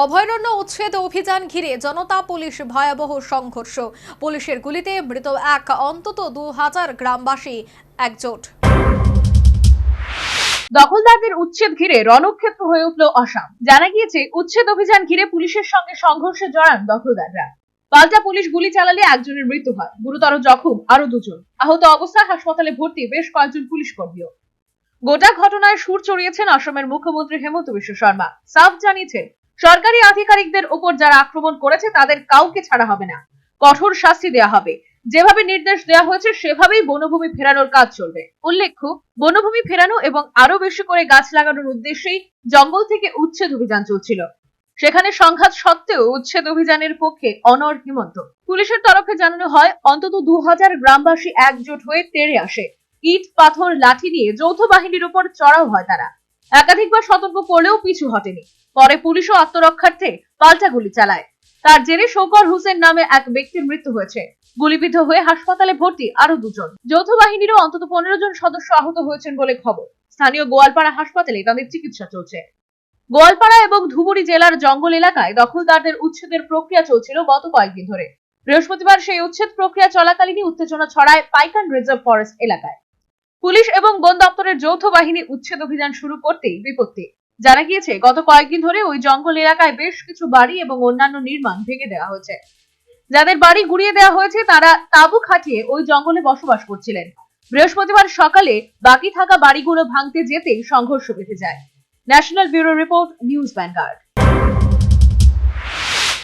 অভয়ারণ্য উচ্ছেদ অভিযান ঘিরে জনতা পুলিশ ভয়াবহ সংঘর্ষ। পুলিশের গুলিতে মৃত অন্তত 2000 গ্রামবাসী একজোট। দখলদারদের উচ্ছেদ ঘিরে রণক্ষেত্র হয়ে উঠল আসাম। জানা গিয়েছে, উচ্ছেদ অভিযান ঘিরে পুলিশের সঙ্গে সংঘর্ষে জড়ান দখলদাররা। পাল্টা পুলিশ গুলি চালালে একজনের মৃত্যু হয়, গুরুতর জখম আরো দুজন। আহত অবস্থায় হাসপাতালে ভর্তি বেশ কয়েকজন পুলিশ কর্মীও। গোটা ঘটনায় সুর চড়িয়েছেন আসামের মুখ্যমন্ত্রী হেমন্ত বিশ্ব শর্মা। সাফ জানিয়েছেন, সরকারি আধিকারিকদের উপর যারা আক্রমণ করেছে তাদের কাউকে ছাড়া হবে না, কঠোর শাস্তি দেওয়া হবে। যেভাবে নির্দেশ দেওয়া হয়েছে সেভাবেই বনভূমি ফেরানোর কাজ চলবে। উল্লেখ্য, বনভূমি ফেরানো এবং আরো বেশি করে গাছ লাগানোর উদ্দেশ্যেই জঙ্গল থেকে উচ্ছেদ অভিযান চলছিল। সেখানে সংঘাত সত্ত্বেও উচ্ছেদ অভিযানের পক্ষে অনড় হেমন্ত। পুলিশের তরফে জানানো হয়, অন্তত 2000 গ্রামবাসী একজোট হয়ে তেড়ে আসে। ইট, পাথর, লাঠি নিয়ে যৌথ বাহিনীর উপর চড়াও হয় তারা। একাধিকবার সতর্ক করলেও পিছু হটেনি। পরে পুলিশও আত্মরক্ষার্থে পাল্টা গুলি চালায়। তার জেরে শৌকর হোসেন নামে এক ব্যক্তির মৃত্যু হয়েছে। গুলিবিদ্ধ হয়ে হাসপাতালে ভর্তি আরো দুজন। যৌথ বাহিনীরও অন্তত 15 জন সদস্য আহত হয়েছেন বলে খবর। স্থানীয় গোয়ালপাড়া হাসপাতালে তাদের চিকিৎসা চলছে। গোয়ালপাড়া এবং ধুবুরী জেলার জঙ্গল এলাকায় দখলদারদের উচ্ছেদের প্রক্রিয়া চলছিল গত কয়েকদিন ধরে। বৃহস্পতিবার সেই উচ্ছেদ প্রক্রিয়া চলাকালীনই উত্তেজনা ছড়ায় পাইকান রিজার্ভ ফরেস্ট এলাকায়। পুলিশ এবং বন দপ্তরের যৌথ বাহিনী উচ্ছেদ অভিযান শুরু করতেই বিপত্তি। জানা গিয়েছে, গত কয়েকদিন ধরে ওই জঙ্গল এলাকায় বেশ কিছু বাড়ি এবং অন্যান্য নির্মাণ ভেঙে দেওয়া হয়েছে। যাদের বাড়ি গুড়িয়ে দেওয়া হয়েছে তারা তাঁবু খাটিয়ে ওই জঙ্গলে বসবাস করছিলেন। বৃহস্পতিবার সকালে বাকি থাকা বাড়িগুলো ভাঙতে যেতেই সংঘর্ষ বেঁধে যায়। National bureau report, news vanguard.